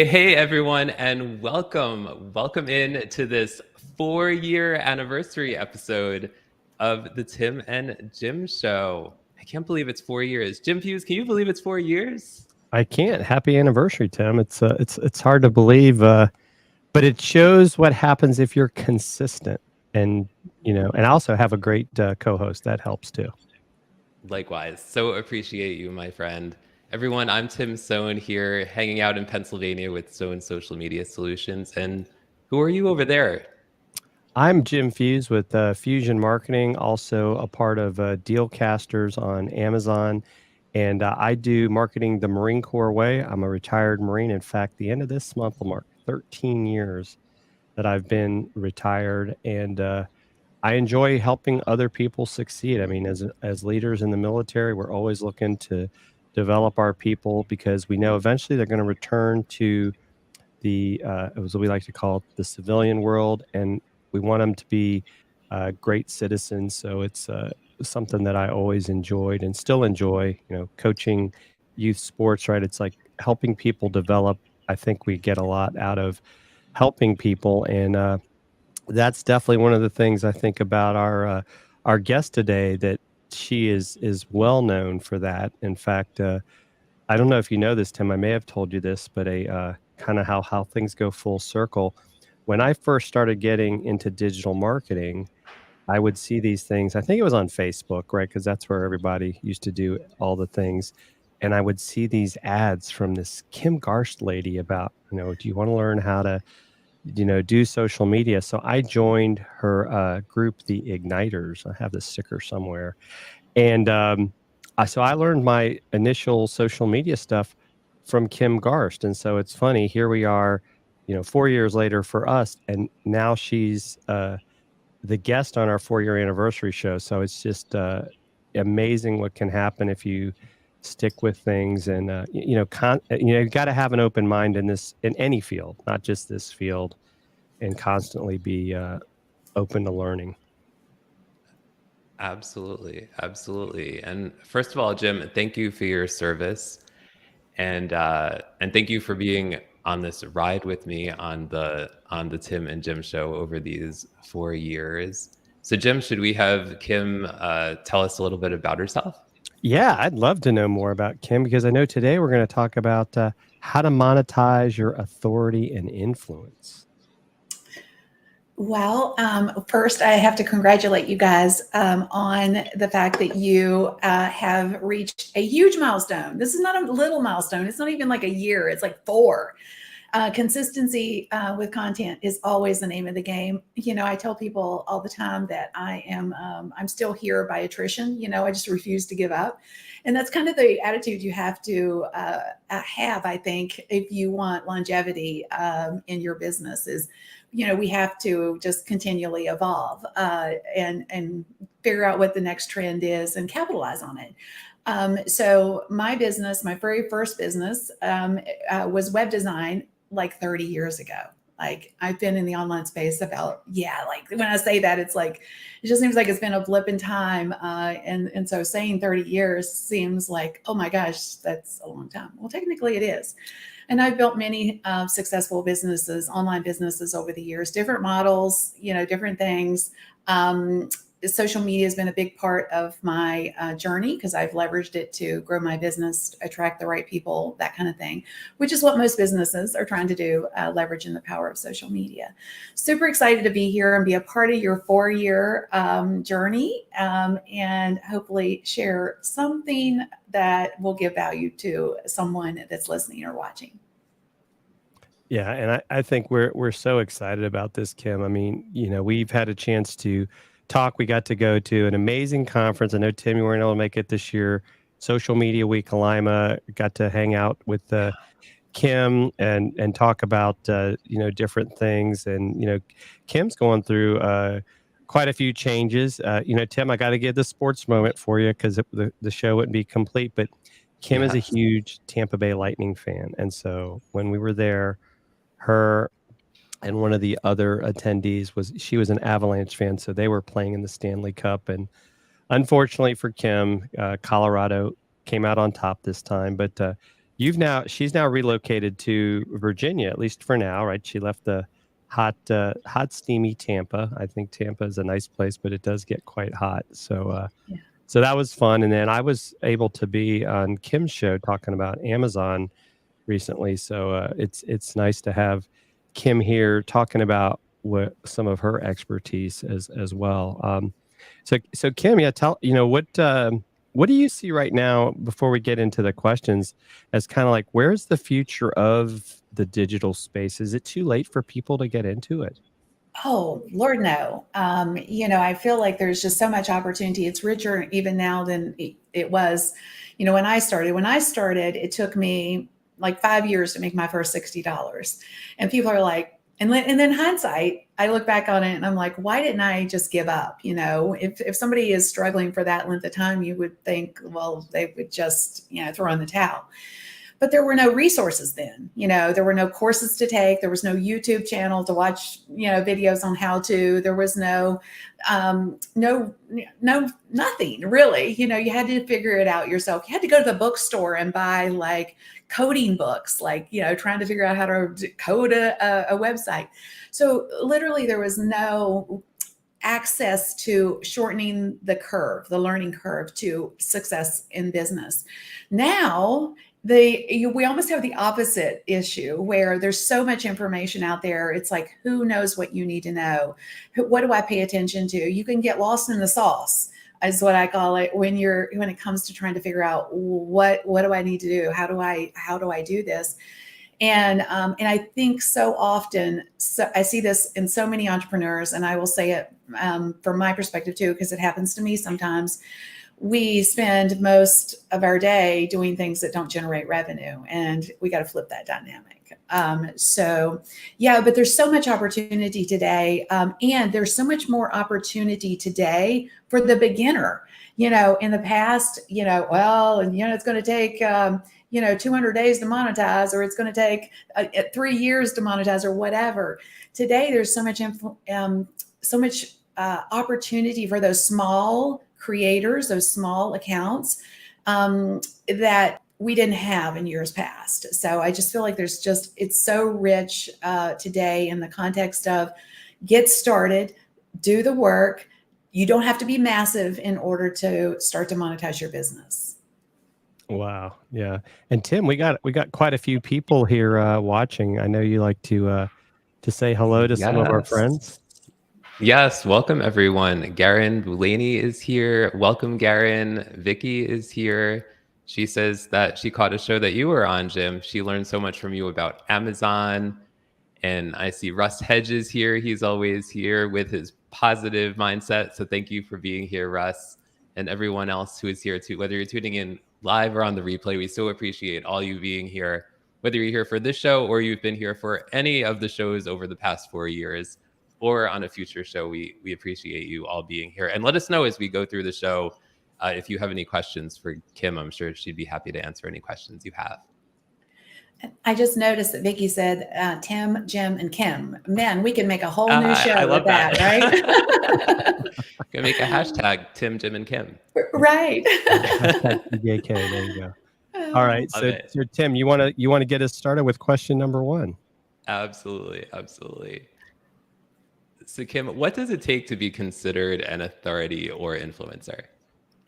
Hey everyone, and welcome in to this 4-year anniversary episode of the Tim and Jim Show. I can't believe it's 4 years. Jim Fuse, can you believe it's 4 years? I can't. Happy anniversary, Tim. It's hard to believe, but it shows what happens if you're consistent, and and I also have a great co-host that helps too. Likewise, so appreciate you, my friend. Everyone, I'm Tim Sohn here, hanging out in Pennsylvania with Sohn Social Media Solutions. And who are you over there? I'm Jim Fuse with Fusion Marketing, also a part of Dealcasters on Amazon. And I do marketing the Marine Corps way. I'm a retired Marine. In fact, the end of this month will mark 13 years that I've been retired. And I enjoy helping other people succeed. I mean, as leaders in the military, we're always looking to develop our people because we know eventually they're going to return to the, as we like to call it, the civilian world. And we want them to be great citizens. So it's something that I always enjoyed and still enjoy, coaching youth sports, right? It's like helping people develop. I think we get a lot out of helping people. And that's definitely one of the things I think about our guest today, that she is well known for that. In fact, I don't know if you know this, Tim, I may have told you this, but kind of how things go full circle. When I first started getting into digital marketing, I would see these things. I think it was on Facebook, right? Because that's where everybody used to do all the things. And I would see these ads from this Kim Garst lady about, do you want to learn how to, do social media? So I joined her group, the Igniters. I have the sticker somewhere. And so I learned my initial social media stuff from Kim Garst. And so it's funny, here we are, 4 years later for us, and now she's the guest on our 4-year anniversary show. So it's just amazing what can happen if you stick with things. And you've got to have an open mind in any field, not just this field, and constantly be open to learning. Absolutely. And first of all, Jim, thank you for your service, and thank you for being on this ride with me on the Tim and Jim Show over these 4 years. So, Jim, should we have Kim tell us a little bit about herself? Yeah, I'd love to know more about Kim, because I know today we're going to talk about how to monetize your authority and influence. Well, first, I have to congratulate you guys on the fact that you have reached a huge milestone. This is not a little milestone. It's not even like a year. It's like 4. Consistency with content is always the name of the game. You know, I tell people all the time that I'm still here by attrition. You know, I just refuse to give up. And that's kind of the attitude you have to have, I think, if you want longevity in your business is, you know, we have to just continually evolve and figure out what the next trend is and capitalize on it. So my business, my very first business was web design like 30 years ago. Like I've been in the online space about, like when I say that, it's like, it just seems like it's been a blip in time. And so saying 30 years seems like, oh my gosh, that's a long time. Well, technically it is. And I've built many successful businesses, online businesses over the years, different models, you know, different things. Social media has been a big part of my journey because I've leveraged it to grow my business, attract the right people, that kind of thing, which is what most businesses are trying to do, leveraging the power of social media. Super excited to be here and be a part of your 4-year journey and hopefully share something that will give value to someone that's listening or watching. Yeah, and I think we're so excited about this, Kim. I mean, you know, we've had a chance to talk. We got to go to an amazing conference. I know, Tim, you weren't able to make it this year. Social Media Week, Lima. Got to hang out with Kim and talk about you know, different things. And you know, Kim's going through quite a few changes. You know, Tim, I got to give the sports moment for you because the show wouldn't be complete. But Kim is a huge Tampa Bay Lightning fan, and so when we were there, her and one of the other attendees was an Avalanche fan, so they were playing in the Stanley Cup. And unfortunately for Kim, Colorado came out on top this time. But she's now relocated to Virginia, at least for now, right? She left the hot, steamy Tampa. I think Tampa is a nice place, but it does get quite hot. So so that was fun. And then I was able to be on Kim's show talking about Amazon recently. So it's nice to have Kim here talking about what some of her expertise as well. So Kim, tell what do you see right now before we get into the questions as kind of like where's the future of the digital space? Is it too late for people to get into it? Oh, Lord, no. You know, I feel like there's just so much opportunity. It's richer even now than it was, you know, when I started. When I started, it took me like 5 years to make my first $60. And people are like, and then hindsight, I look back on it and I'm like, why didn't I just give up? You know, if somebody is struggling for that length of time, you would think, well, they would just, you know, throw in the towel. But there were no resources then. You know, there were no courses to take. There was no YouTube channel to watch, you know, videos on how to. There was nothing really. You know, you had to figure it out yourself. You had to go to the bookstore and buy like coding books, like, you know, trying to figure out how to code a website. So literally there was no access to shortening the curve, the learning curve to success in business. Now, we almost have the opposite issue where there's so much information out there. It's like, who knows what you need to know? What do I pay attention to? You can get lost in the sauce, is what I call it, when it comes to trying to figure out what do I need to do? How do I do this? And I think so often, I see this in so many entrepreneurs, and I will say it from my perspective too, because it happens to me sometimes. We spend most of our day doing things that don't generate revenue, and we got to flip that dynamic. But there's so much opportunity today, and there's so much more opportunity today for the beginner. You know, in the past, you know, it's going to take 200 days to monetize, or it's going to take 3 years to monetize, or whatever. Today, there's so much opportunity for those small creators, those small accounts that we didn't have in years past. So I just feel like it's so rich today in the context of get started, do the work. You don't have to be massive in order to start to monetize your business. Wow. Yeah. And Tim, we got quite a few people here watching. I know you like to say hello to some of our friends. Yes, welcome everyone. Garen Boulaney is here. Welcome, Garen. Vicky is here. She says that she caught a show that you were on, Jim. She learned so much from you about Amazon. And I see Russ Hedges here. He's always here with his positive mindset. So thank you for being here, Russ, and everyone else who is here too. Whether you're tuning in live or on the replay, we so appreciate all you being here. Whether you're here for this show or you've been here for any of the shows over the past 4 years or on a future show, we appreciate you all being here. And let us know as we go through the show if you have any questions for Kim. I'm sure she'd be happy to answer any questions you have. I just noticed that Vicki said Tim, Jim, and Kim. Man, we can make a whole new show I love with that, right? Gonna make a hashtag Tim, Jim, and Kim. Right. Hashtag TJK. There you go. All right. So Tim, you want to get us started with question number 1? Absolutely. So Kim, what does it take to be considered an authority or influencer?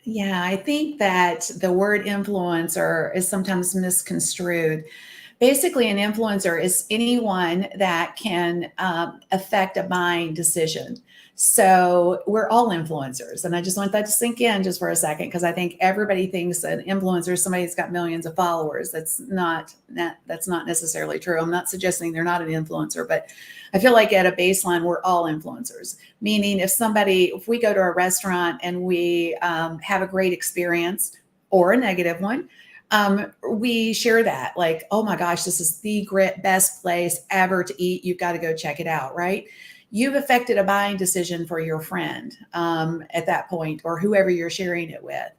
Yeah, I think that the word influencer is sometimes misconstrued. Basically, an influencer is anyone that can affect a buying decision. So we're all influencers. And I just want that to sink in just for a second, because I think everybody thinks an influencer is somebody that's got millions of followers. That's not necessarily true. I'm not suggesting they're not an influencer, but I feel like at a baseline, we're all influencers. Meaning if we go to a restaurant and we have a great experience or a negative one, we share that like, oh my gosh, this is the best place ever to eat. You've got to go check it out, right? You've affected a buying decision for your friend at that point, or whoever you're sharing it with.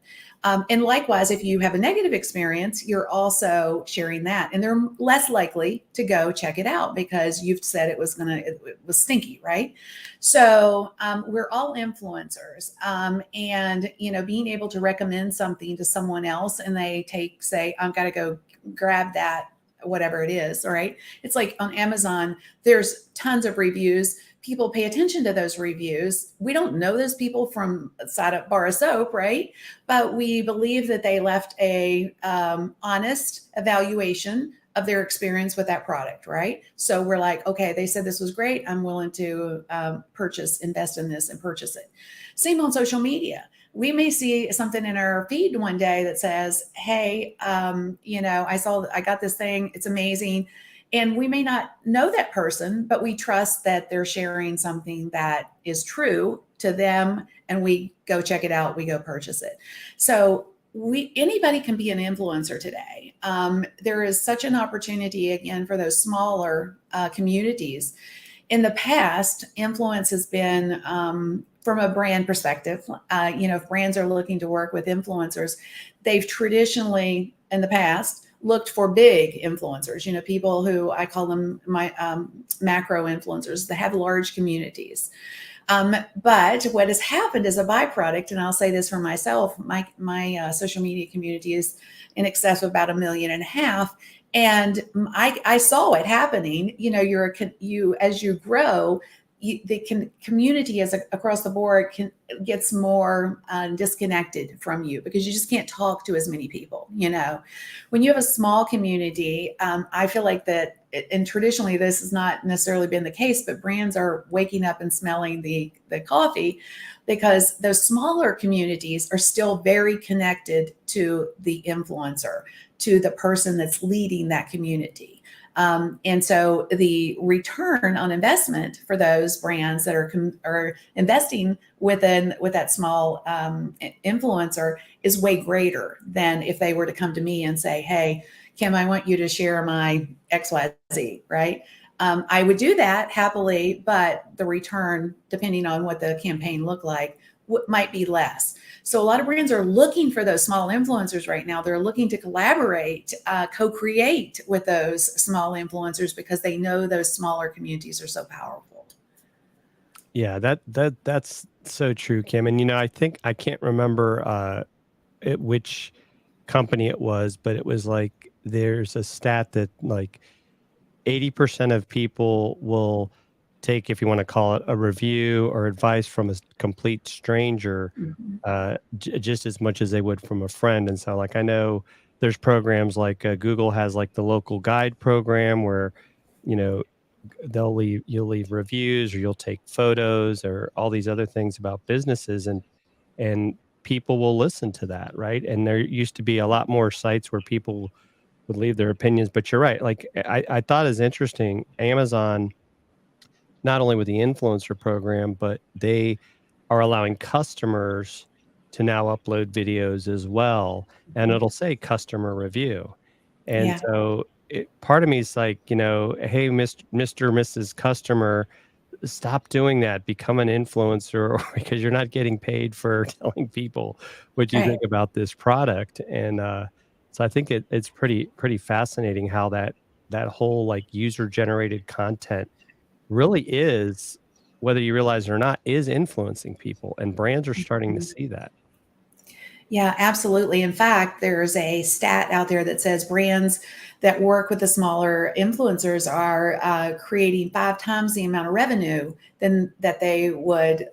And likewise, if you have a negative experience, you're also sharing that, and they're less likely to go check it out because you've said it was stinky, right? So we're all influencers, and being able to recommend something to someone else, and they say, I've got to go grab that, whatever it is. All right, it's like on Amazon, there's tons of reviews. People pay attention to those reviews. We don't know those people from a bar of soap, right? But we believe that they left a honest evaluation of their experience with that product, right? So we're like, okay, they said this was great. I'm willing to invest in this and purchase it. Same on social media. We may see something in our feed one day that says, hey, I got this thing. It's amazing. And we may not know that person, but we trust that they're sharing something that is true to them, and we go check it out. We go purchase it. So anybody can be an influencer today. There is such an opportunity, again, for those smaller communities. In the past, influence has been from a brand perspective. If brands are looking to work with influencers, they've traditionally, in the past, looked for big influencers, people who I call them my macro influencers that have large communities. But what has happened as a byproduct, and I'll say this for myself, my social media community is in excess of about 1.5 million. And I saw it happening. As you grow, the community across the board gets more disconnected from you because you just can't talk to as many people. When you have a small community, I feel like that, and traditionally this has not necessarily been the case, but brands are waking up and smelling the coffee, because those smaller communities are still very connected to the influencer, to the person that's leading that community. And so the return on investment for those brands that are investing with that small influencer is way greater than if they were to come to me and say, hey, Kim, I want you to share my XYZ, right? I would do that happily, but the return, depending on what the campaign looked like, might be less. So a lot of brands are looking for those small influencers right now. They're looking to collaborate, co-create with those small influencers because they know those smaller communities are so powerful. Yeah, that's so true, Kim. And I think I can't remember which company it was, but it was like there's a stat that like 80% of people will take, if you want to call it, a review or advice from a complete stranger, just as much as they would from a friend. And so, like, I know there's programs like Google has like the local guide program where, you'll leave reviews, or you'll take photos, or all these other things about businesses. And people will listen to that, right? And there used to be a lot more sites where people would leave their opinions. But you're right. Like I thought is interesting, Amazon, not only with the influencer program, but they are allowing customers to now upload videos as well. And it'll say customer review. And Yeah. so part of me is like, hey, Mr. Mrs. Customer, stop doing that. Become an influencer because you're not getting paid for telling people what you Right. think about this product. And so I think it's pretty fascinating how that whole like user generated content really is, whether you realize it or not, is influencing people, and brands are starting to see that. Yeah, absolutely. In fact, there's a stat out there that says brands that work with the smaller influencers are creating 5 times the amount of revenue than that they would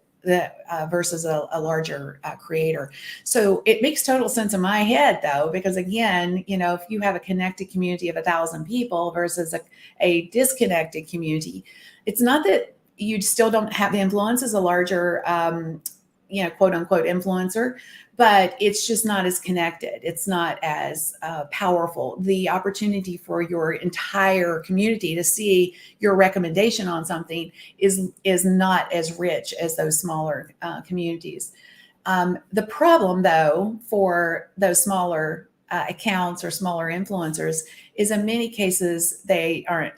versus a larger creator. So it makes total sense in my head, though, because again, if you have a connected community of 1,000 people versus a disconnected community, it's not that you still don't have influence as a larger, quote unquote influencer, but it's just not as connected. It's not as powerful. The opportunity for your entire community to see your recommendation on something is not as rich as those smaller communities. The problem, though, for those smaller accounts or smaller influencers is in many cases they aren't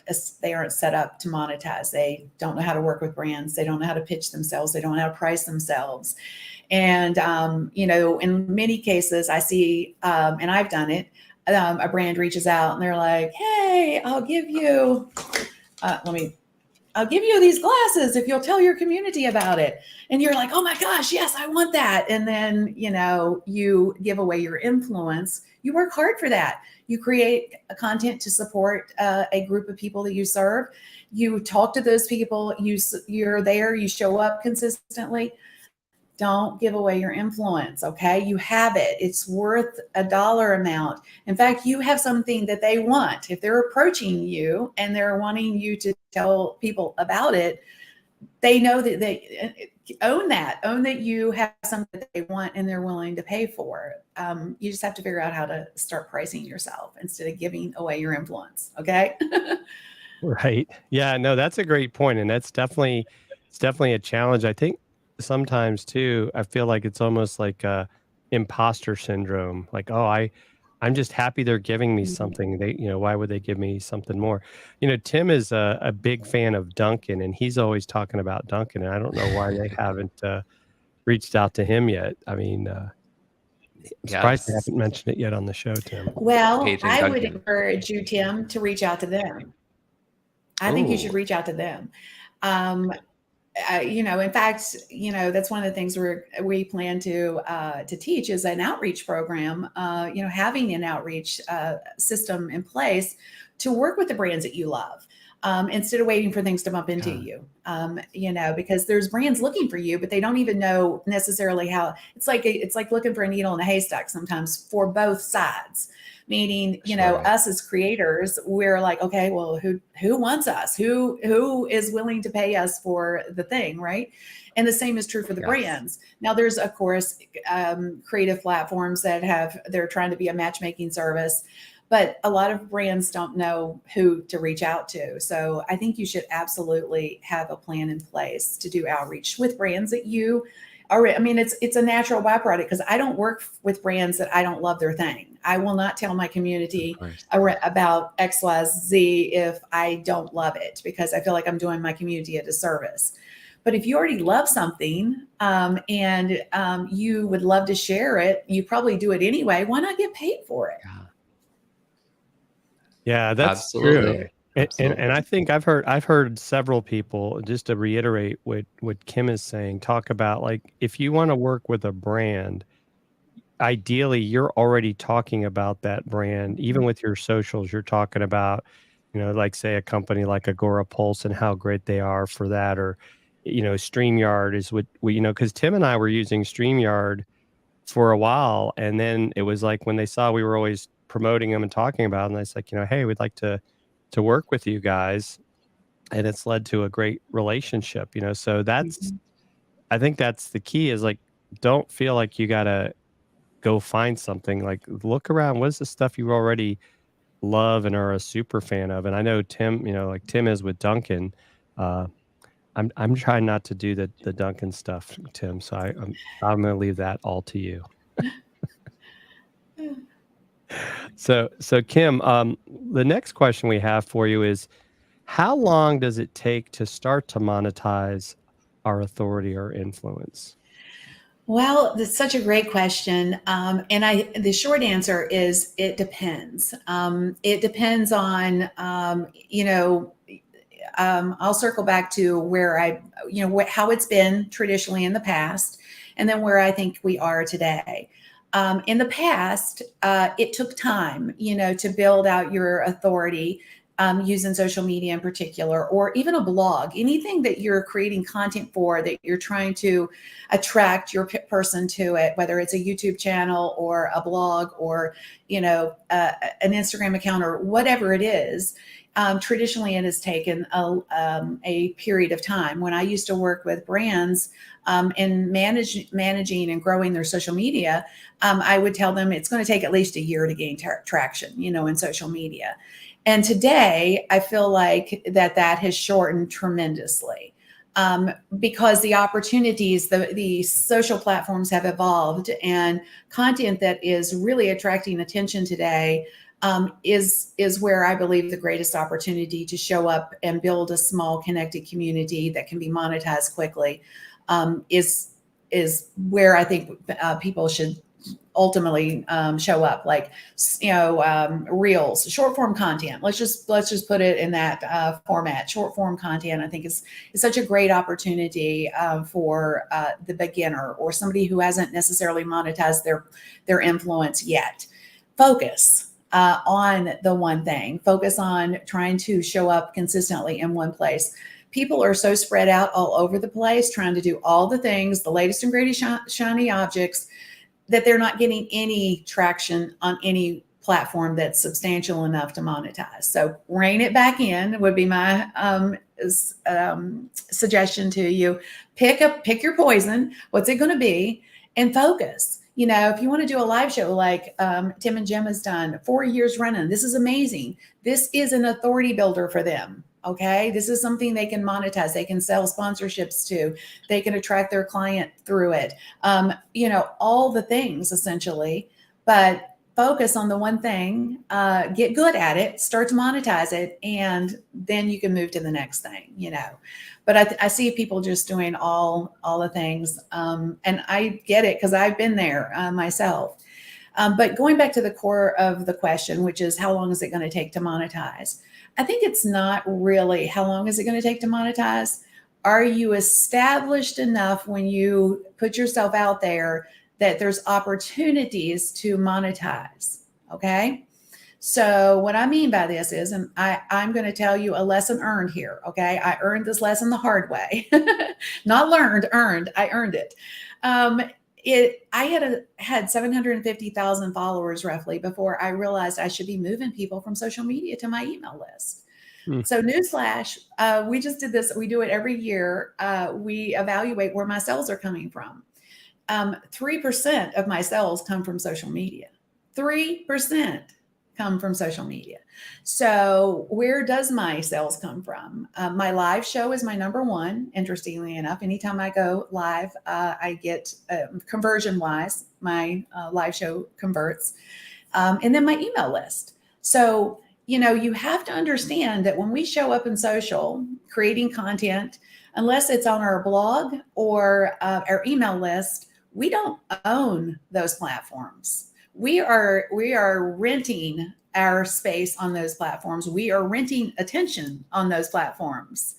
set up to monetize. They don't know how to work with brands. They don't know how to pitch themselves. They don't know how to price themselves. And, in many cases I see, and I've done it, a brand reaches out and they're like, hey, I'll give you these glasses if you'll tell your community about it. And you're like, oh my gosh, yes, I want that. And then, you give away your influence. You work hard for that. You create a content to support a group of people that you serve. You talk to those people. You're there. You show up consistently. Don't give away your influence, okay? You have it. It's worth a dollar amount. In fact, you have something that they want. If they're approaching you and they're wanting you to tell people about it, they know that they own that you have something that they want and they're willing to pay for. You just have to figure out how to start pricing yourself instead of giving away your influence, okay? Right. Yeah, no, that's a great point. And it's definitely a challenge. I think sometimes too, I feel like it's almost like a imposter syndrome. Like, oh, I'm just happy they're giving me something. They, why would they give me something more? Tim is a big fan of Duncan, and he's always talking about Duncan. And I don't know why they haven't reached out to him yet. I mean, I'm surprised they haven't mentioned it yet on the show, Tim. Well, Paige and I would Duncan. encourage you, Tim, to reach out to them. I think you should reach out to them. In fact, that's one of the things we plan to teach is an outreach program. Having an outreach system in place to work with the brands that you love. Instead of waiting for things to bump into you, because there's brands looking for you, but they don't even know necessarily how. It's like looking for a needle in a haystack sometimes for both sides. Meaning, us as creators, we're like, okay, well, who wants us? Who is willing to pay us for the thing, right? And the same is true for the brands. Now, there's of course creative platforms that they're trying to be a matchmaking service. But a lot of brands don't know who to reach out to. So I think you should absolutely have a plan in place to do outreach with brands that you are. I mean, it's a natural byproduct because I don't work with brands that I don't love their thing. I will not tell my community about XYZ if I don't love it, because I feel like I'm doing my community a disservice. But if you already love something and you would love to share it, you probably do it anyway. Why not get paid for it? Yeah, that's true. And I think I've heard several people, just to reiterate what Kim is saying, talk about, like, if you want to work with a brand, ideally you're already talking about that brand. Even with your socials, you're talking about, like say a company like Agora Pulse and how great they are for that. Or, StreamYard is what we, because Tim and I were using StreamYard for a while. And then it was like when they saw we were always promoting them and talking about them, it's like, hey, we'd like to work with you guys. And it's led to a great relationship, so that's, I think that's the key, is like, don't feel like you gotta go find something. Like, look around. What is the stuff you already love and are a super fan of? And I know Tim, like Tim is with Duncan. Uh, I'm trying not to do the Duncan stuff, Tim. So I'm gonna leave that all to you. So Kim, the next question we have for you is, how long does it take to start to monetize our authority or influence? Well, that's such a great question. The short answer is it depends. It depends on, I'll circle back to where how it's been traditionally in the past, and then where I think we are today. In the past, it took time, to build out your authority, using social media in particular, or even a blog, anything that you're creating content for, that you're trying to attract your person to it, whether it's a YouTube channel or a blog or, an Instagram account or whatever it is. Traditionally, it has taken a period of time. When I used to work with brands in managing and growing their social media, I would tell them it's going to take at least a year to gain traction, in social media. And today, I feel like that has shortened tremendously, because the opportunities, the social platforms have evolved, and content that is really attracting attention today is where I believe the greatest opportunity to show up and build a small connected community that can be monetized quickly, is where I think people should ultimately show up, like reels, short form content. Let's just put it in that format. Short form content, I think, is such a great opportunity for the beginner or somebody who hasn't necessarily monetized their influence yet. Focus on the one thing. Focus on trying to show up consistently in one place. People are so spread out all over the place, trying to do all the things, the latest and greatest shiny objects, that they're not getting any traction on any platform that's substantial enough to monetize. So rein it back in would be my suggestion to you. Pick your poison. What's it going to be? And focus. If you want to do a live show like Tim and Jim has done 4 years running, this is amazing. This is an authority builder for them. Okay. This is something they can monetize. They can sell sponsorships to, they can attract their client through it. All the things essentially, but focus on the one thing, get good at it, start to monetize it, and then you can move to the next thing, But I see people just doing all the things. And I get it because I've been there myself. But going back to the core of the question, which is how long is it going to take to monetize? I think it's not really how long is it going to take to monetize. Are you established enough when you put yourself out there that there's opportunities to monetize? Okay. So what I mean by this is, and I'm going to tell you a lesson earned here. Okay. I earned this lesson the hard way, not learned, earned. I earned it. I had 750,000 followers roughly before I realized I should be moving people from social media to my email list. So newsflash, we just did this. We do it every year. We evaluate where my sales are coming from. 3% of my sales come from social media. 3% come from social media. So where does my sales come from? My live show is my number one, interestingly enough. Anytime I go live, I get conversion wise, my live show converts. And then my email list. So, you have to understand that when we show up in social, creating content, unless it's on our blog or our email list, we don't own those platforms. We are renting our space on those platforms. We are renting attention on those platforms.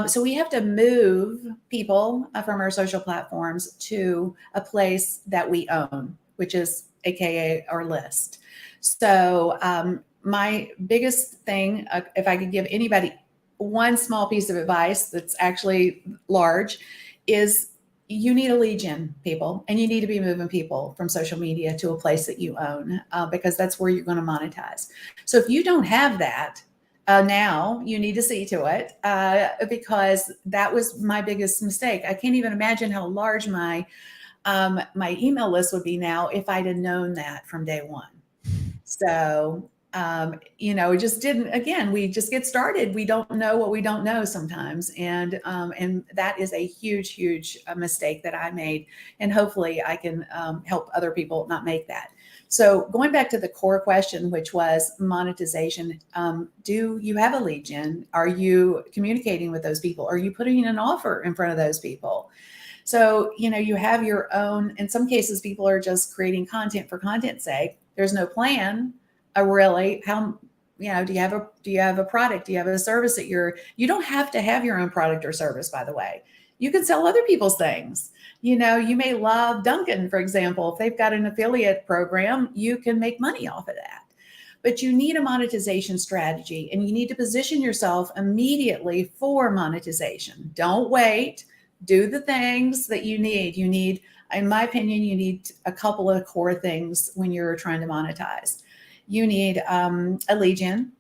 So we have to move people from our social platforms to a place that we own, which is AKA our list. So my biggest thing, if I could give anybody one small piece of advice that's actually large, is you need a lead gen, people, and you need to be moving people from social media to a place that you own, because that's where you're going to monetize. So if you don't have that, now you need to see to it, because that was my biggest mistake. I can't even imagine how large my my email list would be now if I'd have known that from day one. So, it just didn't, again, we just get started. We don't know what we don't know sometimes. And that is a huge, huge mistake that I made. And hopefully I can help other people not make that. So going back to the core question, which was monetization, do you have a lead gen? Are you communicating with those people? Are you putting an offer in front of those people? So, you have your own, in some cases, people are just creating content for content's sake. There's no plan. Really, how, do you have a product? Do you have a service that you don't have to have your own product or service, by the way. You can sell other people's things. You may love Dunkin', for example. If they've got an affiliate program, you can make money off of that. But you need a monetization strategy, and you need to position yourself immediately for monetization. Don't wait. Do the things that you need. You need, in my opinion, you need a couple of core things when you're trying to monetize. You need a lead gen,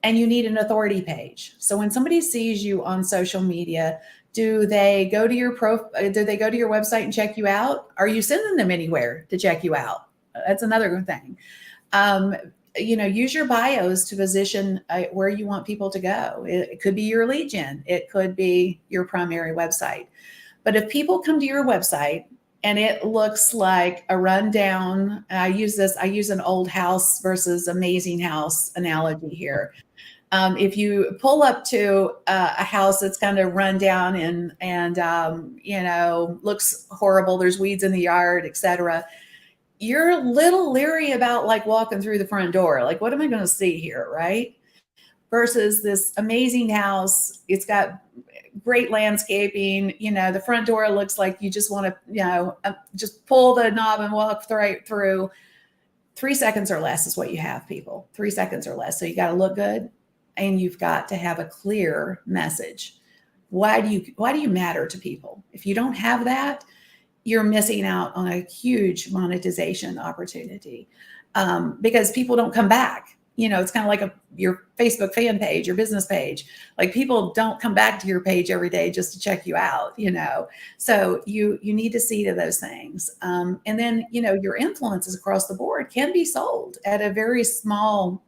and you need an authority page. So when somebody sees you on social media, do they go to your website and check you out? Are you sending them anywhere to check you out? That's another good thing. Use your bios to position where you want people to go. It could be your lead gen. It could be your primary website. But if people come to your website and it looks like a rundown, I use an old house versus amazing house analogy here. If you pull up to a house that's kind of run down and looks horrible, there's weeds in the yard, etc., you're a little leery about like walking through the front door. Like, what am I going to see here, right? Versus this amazing house. It's got great landscaping. The front door looks like you just want to, just pull the knob and walk right through. 3 seconds or less is what you have, people. 3 seconds or less. So you got to look good, and you've got to have a clear message. Why do you matter to people? If you don't have that, you're missing out on a huge monetization opportunity, because people don't come back. It's kind of like your Facebook fan page, your business page. Like, people don't come back to your page every day just to check you out, So you need to see to those things. And then, your influences across the board can be sold at a very small,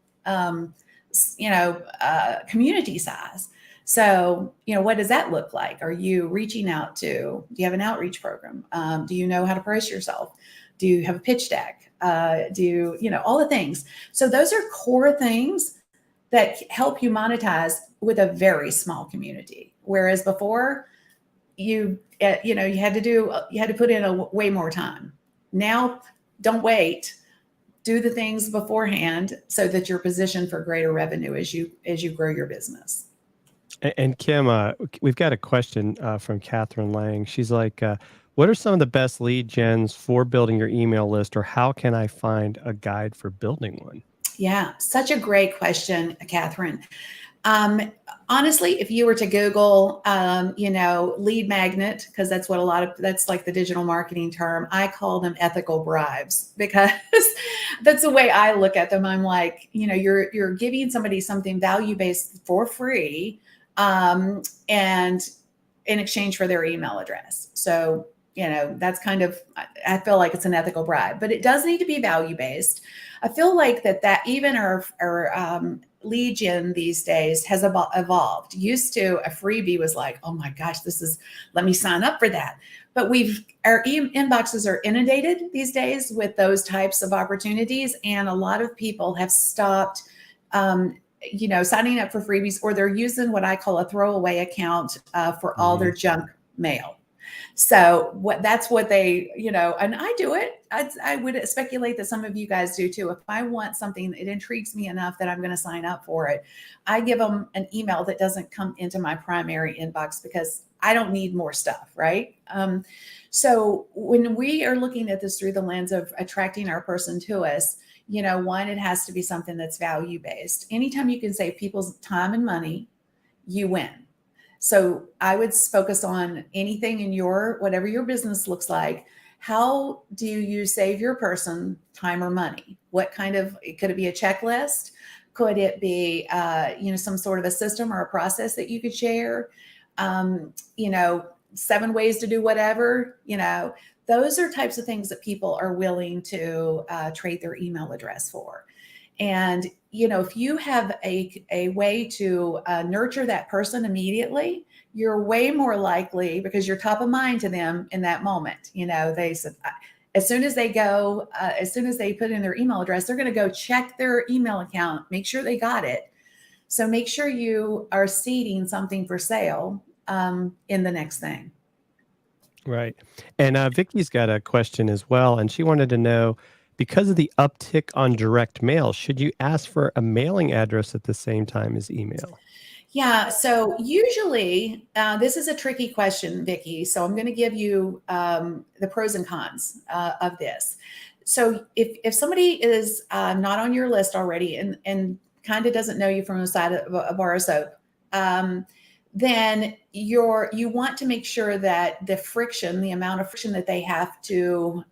community size. So, what does that look like? Are you reaching out to, do you have an outreach program? Do you know how to price yourself? Do you have a pitch deck? All the things. So those are core things that help you monetize with a very small community. Whereas before you had to put in way more time. Now, don't wait. Do the things beforehand so that you're positioned for greater revenue as you grow your business. And Kim, we've got a question from Catherine Lang. She's like, what are some of the best lead gens for building your email list, or how can I find a guide for building one? Yeah, such a great question, Catherine. Honestly, if you were to Google, lead magnet, because that's what that's like the digital marketing term. I call them ethical bribes, because that's the way I look at them. I'm like, you're giving somebody something value-based for free, and in exchange for their email address. So, that's kind of, I feel like it's an ethical bribe, but it does need to be value-based. I feel like that even our lead gen these days has evolved. Used to, a freebie was like, oh my gosh, let me sign up for that. But our inboxes are inundated these days with those types of opportunities. And a lot of people have stopped, signing up for freebies, or they're using what I call a throwaway account for all their junk mail. So that's what they, and I do it. I would speculate that some of you guys do too. If I want something, it intrigues me enough that I'm going to sign up for it. I give them an email that doesn't come into my primary inbox, because I don't need more stuff, right? So when we are looking at this through the lens of attracting our person to us, one, it has to be something that's value-based. Anytime you can save people's time and money, you win. So I would focus on anything in whatever your business looks like. How do you save your person time or money? What could it be a checklist? Could it be, some sort of a system or a process that you could share? 7 ways to do whatever, Those are types of things that people are willing to trade their email address for. And, if you have a way to nurture that person immediately, you're way more likely, because you're top of mind to them in that moment. They said, as soon as they put in their email address, they're going to go check their email account, make sure they got it. So make sure you are seeding something for sale in the next thing. Right. And Vicky's got a question as well, and she wanted to know, because of the uptick on direct mail, should you ask for a mailing address at the same time as email? Yeah. So usually, this is a tricky question, Vicky. So I'm going to give you the pros and cons of this. So if somebody is not on your list already and kind of doesn't know you from the side of a bar of soap, then you want to make sure that the amount of friction that they have to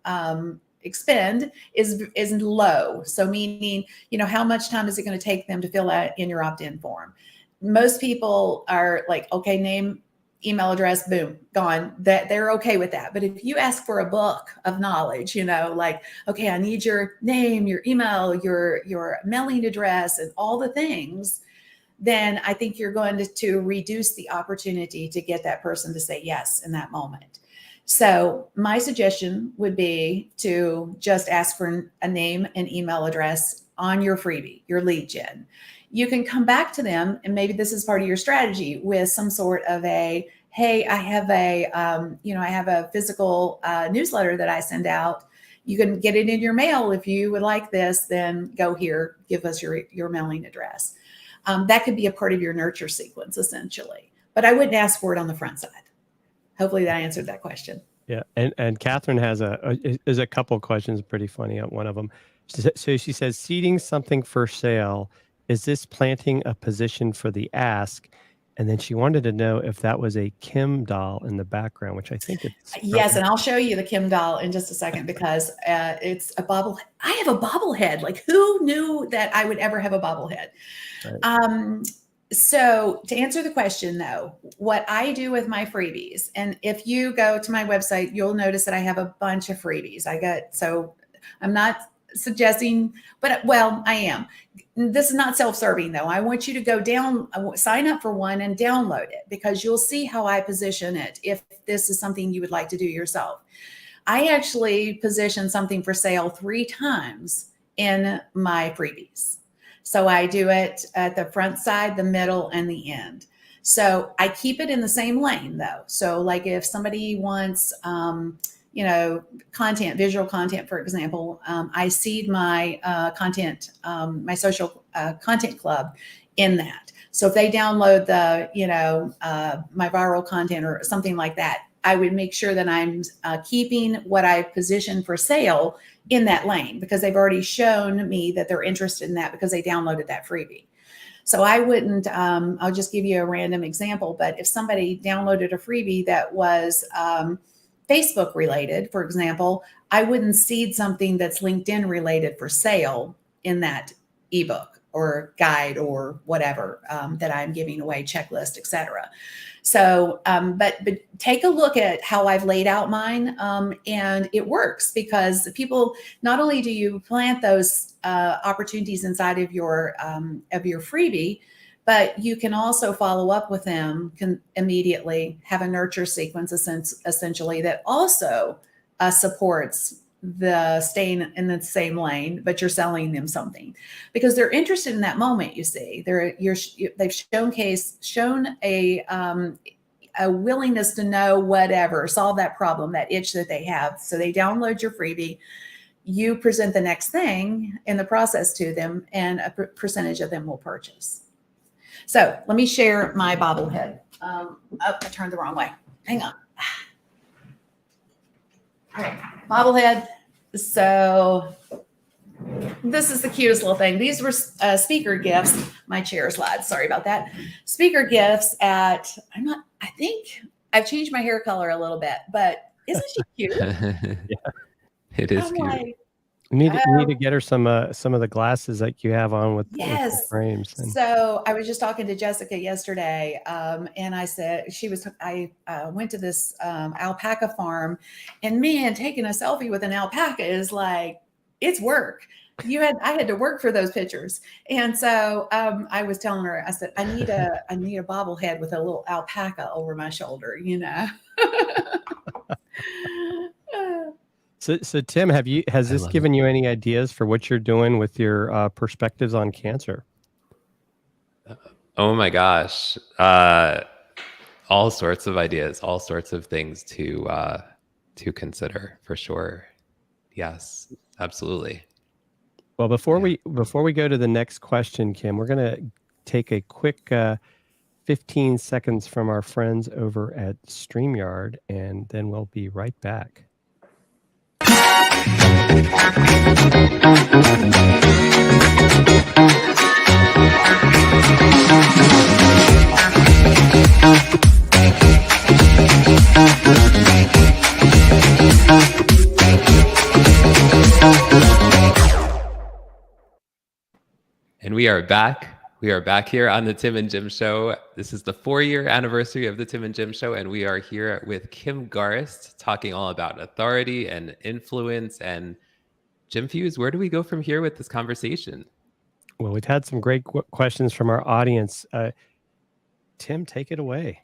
expend is low. So meaning, how much time is it going to take them to fill out in your opt-in form? Most people are like, okay, name, email address, boom, gone. That they're okay with that. But if you ask for a book of knowledge, like, okay, I need your name, your email, your mailing address, and all the things, then I think you're going to reduce the opportunity to get that person to say yes in that moment. So my suggestion would be to just ask for a name and email address on your freebie, your lead gen. You can come back to them, and maybe this is part of your strategy, with some sort of hey, I have a physical newsletter that I send out. You can get it in your mail. If you would like this, then go here, give us your mailing address. That could be a part of your nurture sequence, essentially. But I wouldn't ask for it on the front side. Hopefully that answered that question. Yeah, and Catherine has a couple of questions, pretty funny. One of them. So she says, seeding something for sale, is this planting a position for the ask? And then she wanted to know if that was a Kim doll in the background, which I think it's. Yes, and I'll show you the Kim doll in just a second, because it's a bobble. I have a bobblehead. Like, who knew that I would ever have a bobblehead? Right. So to answer the question, though, what I do with my freebies, and if you go to my website, you'll notice that I have a bunch of freebies. So I'm not suggesting, but I am. This is not self-serving, though. I want you to go sign up for one and download it, because you'll see how I position it if this is something you would like to do yourself. I actually position something for sale 3 times in my freebies. So I do it at the front side, the middle, and the end. So I keep it in the same lane, though. So like if somebody wants, content, visual content, for example, I seed my content, my social content club in that. So if they download my viral content or something like that, I would make sure that I'm keeping what I position for sale in that lane, because they've already shown me that they're interested in that because they downloaded that freebie. So I wouldn't, I'll just give you a random example, but if somebody downloaded a freebie that was Facebook related, for example, I wouldn't seed something that's LinkedIn related for sale in that ebook or guide or whatever that I'm giving away, checklist, etc. So, but take a look at how I've laid out mine, and it works, because people, not only do you plant those opportunities inside of your freebie, but you can also follow up with them, can immediately have a nurture sequence essentially that also supports the staying in the same lane, but you're selling them something because they're interested in that moment. You see, they've shown a willingness to know whatever, solve that problem, that itch that they have. So they download your freebie, you present the next thing in the process to them, and a percentage of them will purchase. So let me share my bobblehead. I turned the wrong way. Hang on. All right, bobblehead. So this is the cutest little thing. These were speaker gifts. My chair slides. Sorry about that. Speaker gifts I think I've changed my hair color a little bit, but isn't she cute? Yeah, it is cute. You need to get her some of the glasses that you have on with the Yes. frames. And So I was just talking to Jessica yesterday, and I said I went to this alpaca farm, and man, taking a selfie with an alpaca is like it's work. I had to work for those pictures, and so I was telling her, I said I need a bobblehead with a little alpaca over my shoulder, you know. so Tim, has this love given you any ideas for what you're doing with your perspectives on cancer? Oh my gosh. All sorts of ideas, all sorts of things to consider for sure. Yes, absolutely. Well, before we go to the next question, Kim, we're going to take a quick 15 seconds from our friends over at StreamYard, and then we'll be right back. And we are back. We are back here on the Tim and Jim Show. This is the 4-year anniversary of the Tim and Jim Show, and we are here with Kim Garst talking all about authority and influence. And Jim Fuse, where do we go from here with this conversation? Well, we've had some great questions from our audience. Tim, take it away.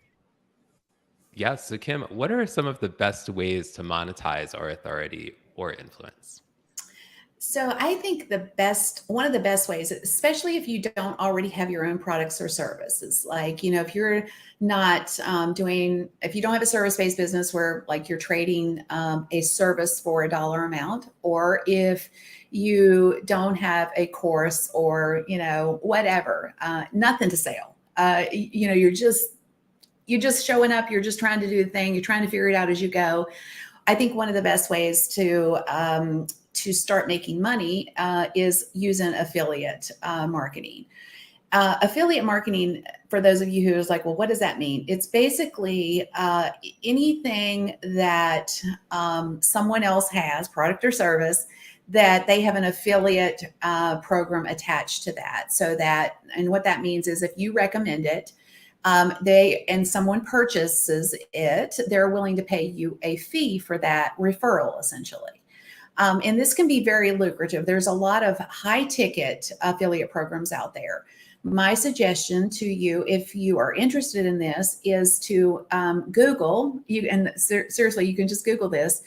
Yes. So Kim, what are some of the best ways to monetize our authority or influence? So I think one of the best ways, especially if you don't already have your own products or services, like, you know, if you're not if you don't have a service-based business where like you're trading a service for a dollar amount, or if you don't have a course or, you know, whatever, nothing to sell, you know, you're just showing up, you're just trying to do the thing, you're trying to figure it out as you go. I think one of the best ways to start making money is using affiliate marketing. Affiliate marketing, for those of you who is like, well, what does that mean? It's basically anything that someone else has, product or service, that they have an affiliate program attached to that. So that, and what that means is if you recommend it, someone purchases it, they're willing to pay you a fee for that referral, essentially. And this can be very lucrative. There's a lot of high ticket affiliate programs out there. My suggestion to you, if you are interested in this, is to Google, seriously, you can just Google this,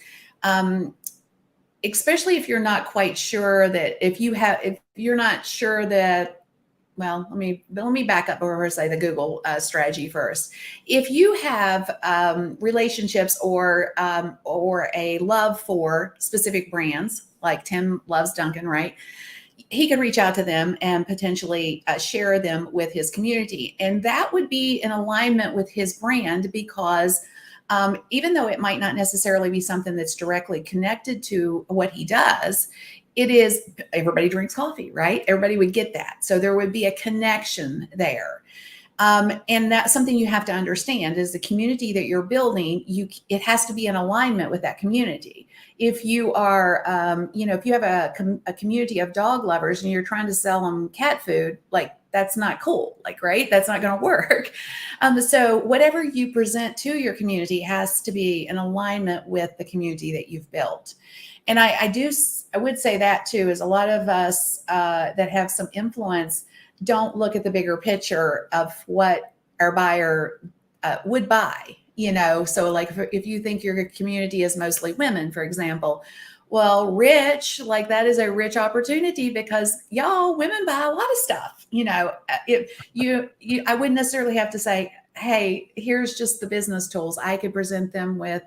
especially if you're not quite sure that, if you're not sure that, well, let me back up before I say the Google strategy first. If you have relationships or a love for specific brands, like Tim loves Dunkin', right? He could reach out to them and potentially share them with his community. And that would be in alignment with his brand, because even though it might not necessarily be something that's directly connected to what he does, it is, everybody drinks coffee, right? Everybody would get that. So there would be a connection there. And that's something you have to understand is the community that you're building, it has to be in alignment with that community. If you are, if you have a community of dog lovers and you're trying to sell them cat food, like that's not cool, like, right? That's not going to work. So whatever you present to your community has to be in alignment with the community that you've built. And I would say that too, is a lot of us that have some influence don't look at the bigger picture of what our buyer would buy, you know? So like if you think your community is mostly women, for example, well, rich, like that is a rich opportunity because y'all women buy a lot of stuff, you know. I wouldn't necessarily have to say, hey, here's just the business tools. I could present them with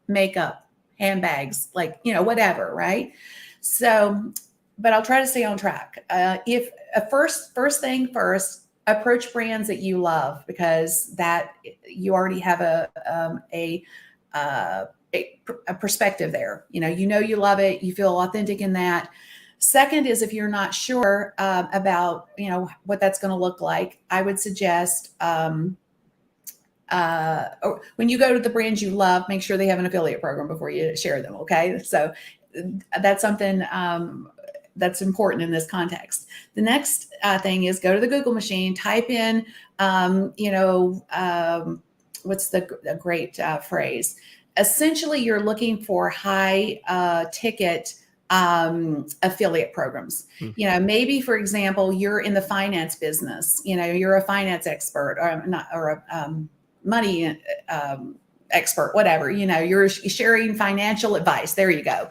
makeup, handbags, like, you know, whatever, right? So, but I'll try to stay on track. If first thing first, approach brands that you love, because that you already have a perspective there. You know you love it, you feel authentic in that. Second is, if you're not sure about, you know, what that's going to look like, I would suggest when you go to the brands you love, make sure they have an affiliate program before you share them. Okay. So that's something that's important in this context. The next thing is go to the Google machine, type in, what's the great phrase? Essentially, you're looking for high ticket affiliate programs. Maybe, for example, you're in the finance business, you're a finance expert or a money expert, whatever, you're sharing financial advice. There you go.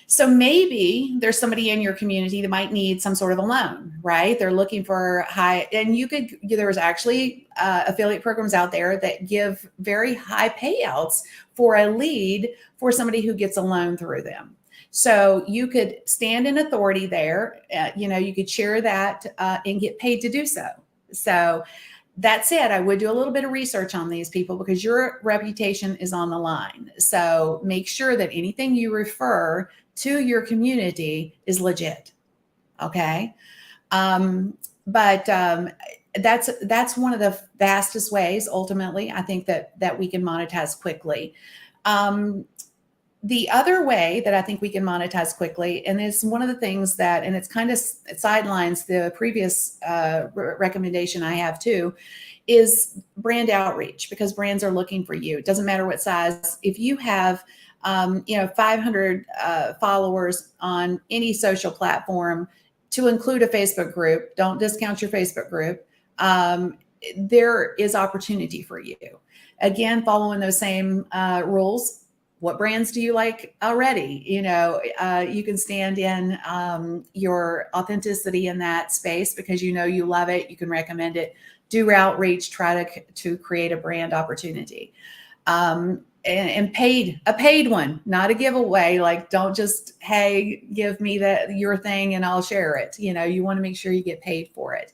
So maybe there's somebody in your community that might need some sort of a loan, right? They're looking for high, and there's actually affiliate programs out there that give very high payouts for a lead for somebody who gets a loan through them. So you could stand in authority there, you could share that and get paid to do so. So that said, I would do a little bit of research on these people because your reputation is on the line. So make sure that anything you refer to your community is legit. Okay. But that's one of the fastest ways, ultimately, I think that we can monetize quickly. The other way that I think we can monetize quickly, and it's one of the things that, and it's kind of it sidelines the previous recommendation I have too, is brand outreach, because brands are looking for you. It doesn't matter what size. If you have 500 followers on any social platform, to include a Facebook group, don't discount your Facebook group. There is opportunity for you. Again, following those same rules. What brands do you like already? You can stand in your authenticity in that space because you love it. You can recommend it. Do outreach. Try to create a brand opportunity. And a paid one, not a giveaway. Like, don't just, hey, give me your thing and I'll share it. You want to make sure you get paid for it.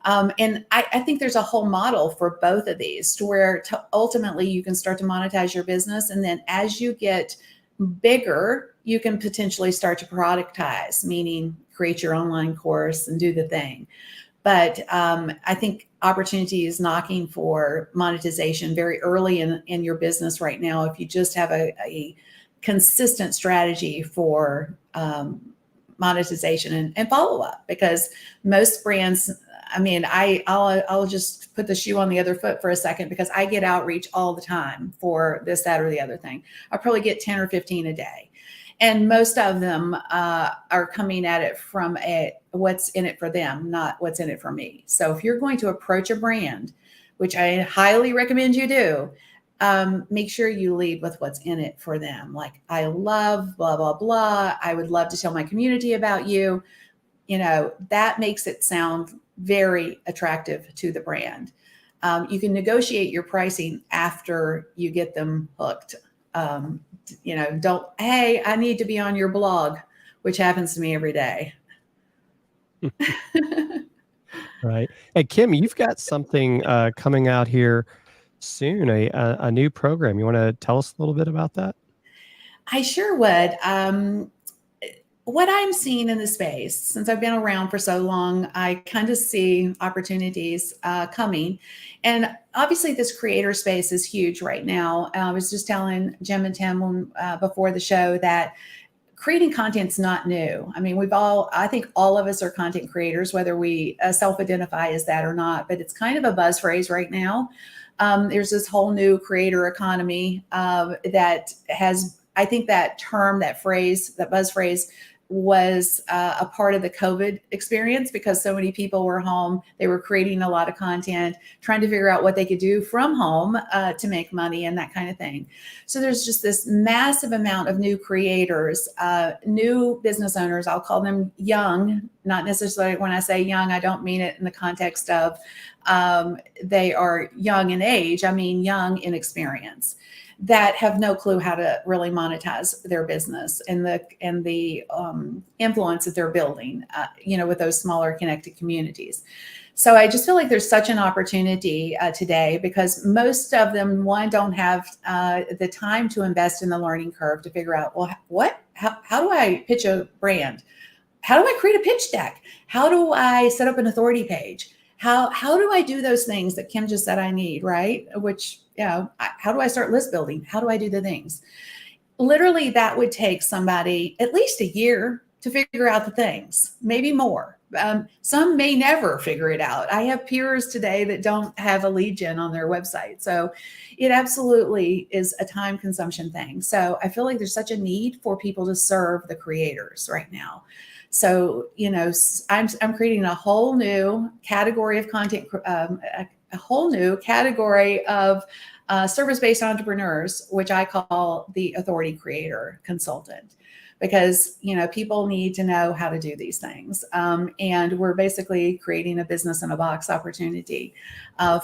And I think there's a whole model for both of these to where ultimately you can start to monetize your business. And then as you get bigger, you can potentially start to productize, meaning create your online course and do the thing. But I think opportunity is knocking for monetization very early in your business right now. If you just have a consistent strategy for monetization and follow up, because most brands, I'll just put the shoe on the other foot for a second, because I get outreach all the time for this, that, or the other thing. I probably get 10 or 15 a day. And most of them are coming at it from what's in it for them, not what's in it for me. So if you're going to approach a brand, which I highly recommend you do, make sure you lead with what's in it for them. Like, I love blah, blah, blah. I would love to tell my community about you. That makes it sound very attractive to the brand. You can negotiate your pricing after you get them hooked. Hey, I need to be on your blog, which happens to me every day. Right. And Kim, you've got something coming out here soon, a new program. You want to tell us a little bit about that? I sure would. What I'm seeing in the space, since I've been around for so long, I kind of see opportunities coming. And obviously this creator space is huge right now. I was just telling Jim and Tim before the show that creating content's not new. I mean, I think all of us are content creators, whether we self-identify as that or not, but it's kind of a buzz phrase right now. There's this whole new creator economy that has, I think that term, that phrase, that buzz phrase was a part of the COVID experience, because so many people were home. They were creating a lot of content, trying to figure out what they could do from home to make money and that kind of thing. So there's just this massive amount of new creators, new business owners. I'll call them young, not necessarily, when I say young, I don't mean it in the context of they are young in age. I mean young in experience, that have no clue how to really monetize their business and the influence that they're building, with those smaller connected communities. So I just feel like there's such an opportunity today, because most of them, one, don't have the time to invest in the learning curve to figure out, well, how do I pitch a brand? How do I create a pitch deck? How do I set up an authority page? How do I do those things that Kim just said I need, right? Which, how do I start list building? How do I do the things? literally that would take somebody at least a year to figure out the things, maybe more. Some may never figure it out. I have peers today that don't have a lead gen on their website. So it absolutely is a time consumption thing. So I feel like there's such a need for people to serve the creators right now. So, I'm creating a whole new category of content, a whole new category of service-based entrepreneurs, which I call the authority creator consultant, because people need to know how to do these things, and we're basically creating a business in a box opportunity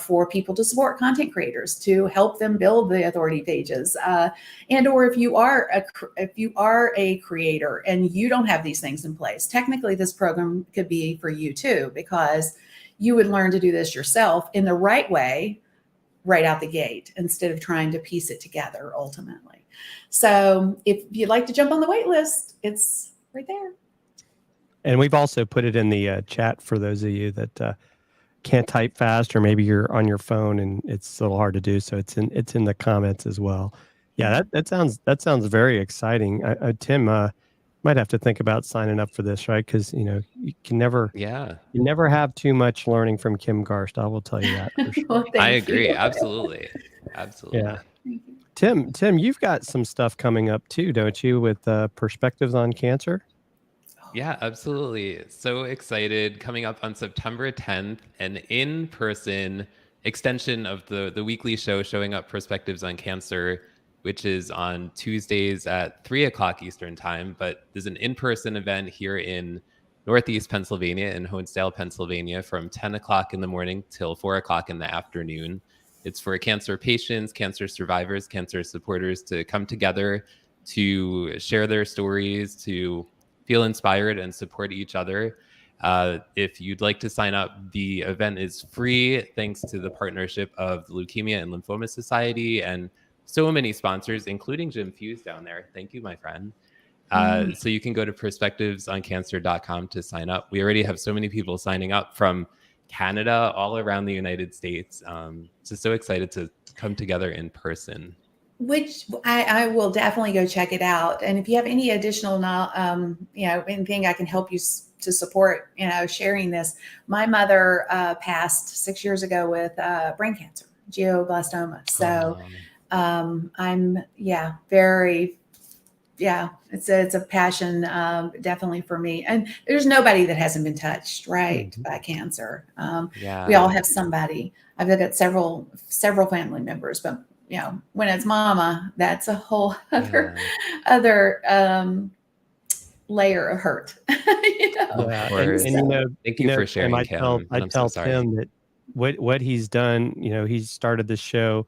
for people to support content creators, to help them build the authority pages, and or if you are a creator and you don't have these things in place, technically this program could be for you too, because you would learn to do this yourself in the right way right out the gate instead of trying to piece it together ultimately. So if you'd like to jump on the wait list, it's right there. And we've also put it in the chat for those of you that can't type fast, or maybe you're on your phone and it's a little hard to do. So it's in the comments as well. Yeah, that sounds very exciting. Tim, might have to think about signing up for this, right? Because you can never have too much learning from Kim Garst. I will tell you that for sure. Well, I agree. Absolutely. Yeah. Tim, you've got some stuff coming up too, don't you, with Perspectives on Cancer? Yeah, absolutely. So excited. Coming up on September 10th, an in-person extension of the weekly show, Showing Up Perspectives on Cancer, which is on Tuesdays at 3 o'clock Eastern time. But there's an in-person event here in Northeast Pennsylvania, in Honesdale, Pennsylvania, from 10 o'clock in the morning till 4 o'clock in the afternoon. It's for cancer patients, cancer survivors, cancer supporters to come together to share their stories, to feel inspired and support each other. If you'd like to sign up, the event is free thanks to the partnership of the Leukemia and Lymphoma Society and so many sponsors, including Jim Fuse down there. Thank you, my friend. So you can go to perspectivesoncancer.com to sign up. We already have so many people signing up from Canada, all around the United States. So excited to come together in person. Which I will definitely go check it out. And if you have any additional, anything I can help you to support, sharing this. My mother passed 6 years ago with brain cancer, glioblastoma. So I'm it's a passion definitely for me. And there's nobody that hasn't been touched, right, by cancer. We all have somebody. I've got several family members, but when it's mama, that's a whole other layer of hurt. Thank you for sharing, Kim. I tell Tim that what he's done, he started the show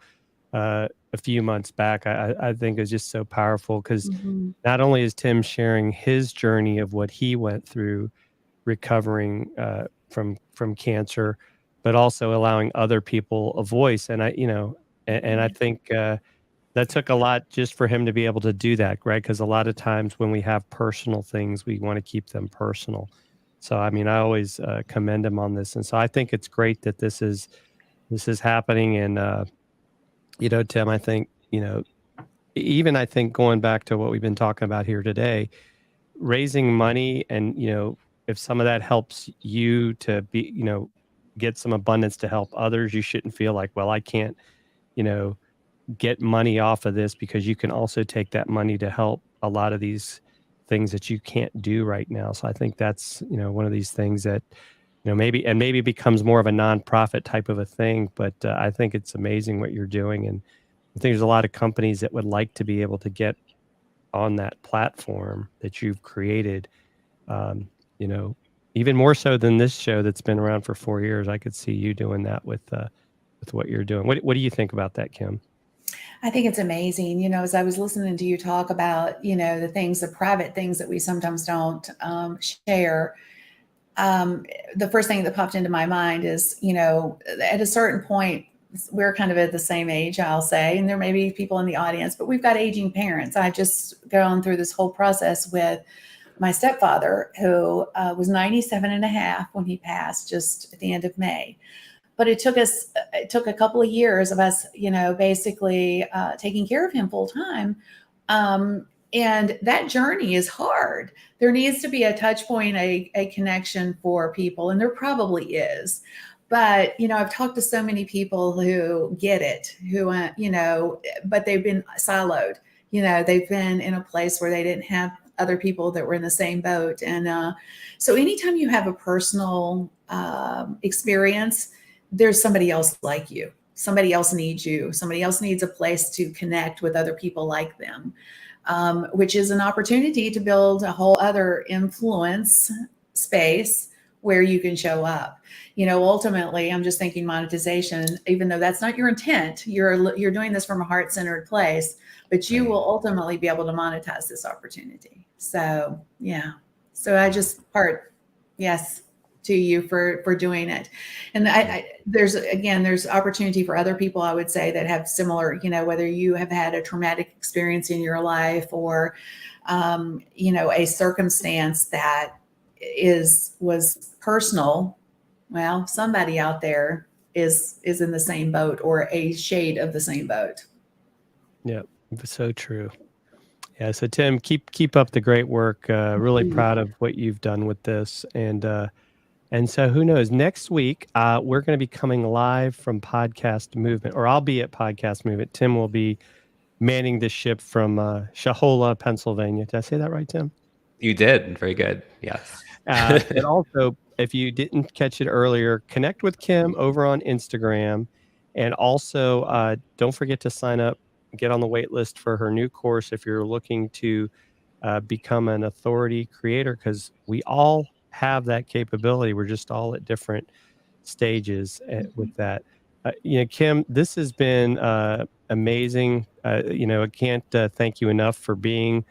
a few months back. I think is just so powerful because not only is Tim sharing his journey of what he went through recovering from cancer, but also allowing other people a voice. And I think that took a lot just for him to be able to do that, right? Because a lot of times when we have personal things, we want to keep them personal. So, I always commend him on this. And so I think it's great that this is happening. And, Tim, I think, even I think going back to what we've been talking about here today, raising money and, if some of that helps you to be, get some abundance to help others, you shouldn't feel like, well, I can't, get money off of this, because you can also take that money to help a lot of these things that you can't do right now. So I think that's, one of these things that, maybe becomes more of a nonprofit type of a thing, but I think it's amazing what you're doing. And I think there's a lot of companies that would like to be able to get on that platform that you've created, even more so than this show that's been around for 4 years. I could see you doing that with what you're doing. What do you think about that, Kim? I think it's amazing. As I was listening to you talk about, the private things that we sometimes don't share. The first thing that popped into my mind is, at a certain point, we're kind of at the same age, I'll say, and there may be people in the audience, but we've got aging parents. I've just gone through this whole process with my stepfather, who was 97 and a half when he passed just at the end of May. But it took a couple of years of us, basically taking care of him full time And that journey is hard. There needs to be a touch point, a connection for people, and there probably is. But, I've talked to so many people who get it, who, but they've been siloed. They've been in a place where they didn't have other people that were in the same boat. And so anytime you have a personal experience, there's somebody else like you. Somebody else needs you. Somebody else needs a place to connect with other people like them, which is an opportunity to build a whole other influence space where you can show up. Ultimately, I'm just thinking monetization, even though that's not your intent, you're doing this from a heart-centered place, but you will ultimately be able to monetize this opportunity. So, yeah. So I just yes to you for doing it. And there's opportunity for other people, I would say, that have similar, whether you have had a traumatic experience in your life or, a circumstance that was personal. Well, somebody out there is in the same boat or a shade of the same boat. Yeah, so true. Yeah. So Tim, keep up the great work. Really proud of what you've done with this. And so who knows, next week, we're going to be coming live from Podcast Movement, or I'll be at Podcast Movement. Tim will be manning the ship from Shahola, Pennsylvania. Did I say that right, Tim? You did. Very good. Yes. And also, if you didn't catch it earlier, connect with Kim over on Instagram. And also, don't forget to sign up, get on the wait list for her new course if you're looking to become an authority creator, because we all have that capability. We're just all at different stages with that. Kim, this has been amazing. I can't thank you enough for being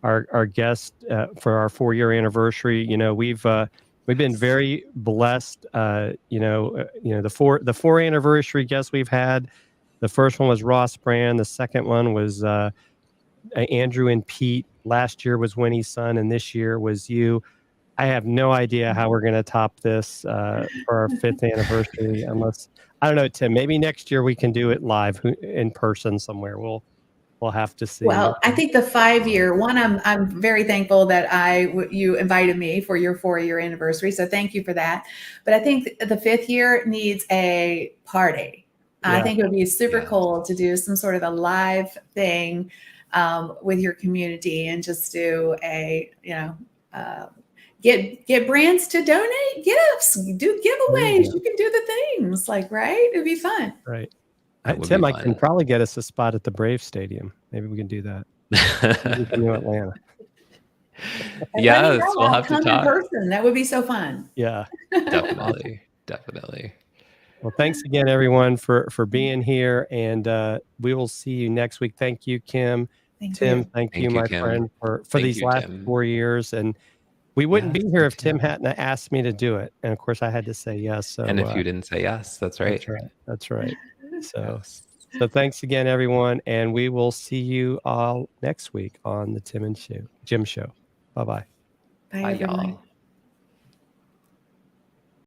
our guest for our 4-year anniversary. We've been very blessed. The four anniversary guests we've had. The first one was Ross Brand. The second one was Andrew and Pete. Last year was Winnie's son, and this year was you. I have no idea how we're going to top this for our 5th anniversary, unless, I don't know, Tim, maybe next year we can do it live in person somewhere. We'll have to see. Well, I think the 5-year one, I'm very thankful that you invited me for your 4-year anniversary. So thank you for that. But I think the 5th year needs a party. Yeah. I think it would be super cool to do some sort of a live thing with your community and just do get brands to donate gifts, do giveaways. You can do the things right. It'd be fun. Right. Tim, I can probably get us a spot at the Brave Stadium. Maybe we can do that. New Atlanta. Yes, we'll have to talk in person. That would be so fun. Yeah, definitely. Well, thanks again, everyone, for being here, and we will see you next week. Thank you, Kim. Tim, thank you, my friend, for these last 4 years. And we wouldn't be here if Tim hadn't asked me to do it. And of course, I had to say yes. So, and if you didn't say yes, that's right. That's right. So thanks again, everyone. And we will see you all next week on the Tim and Jim Show. Bye-bye. Bye, y'all.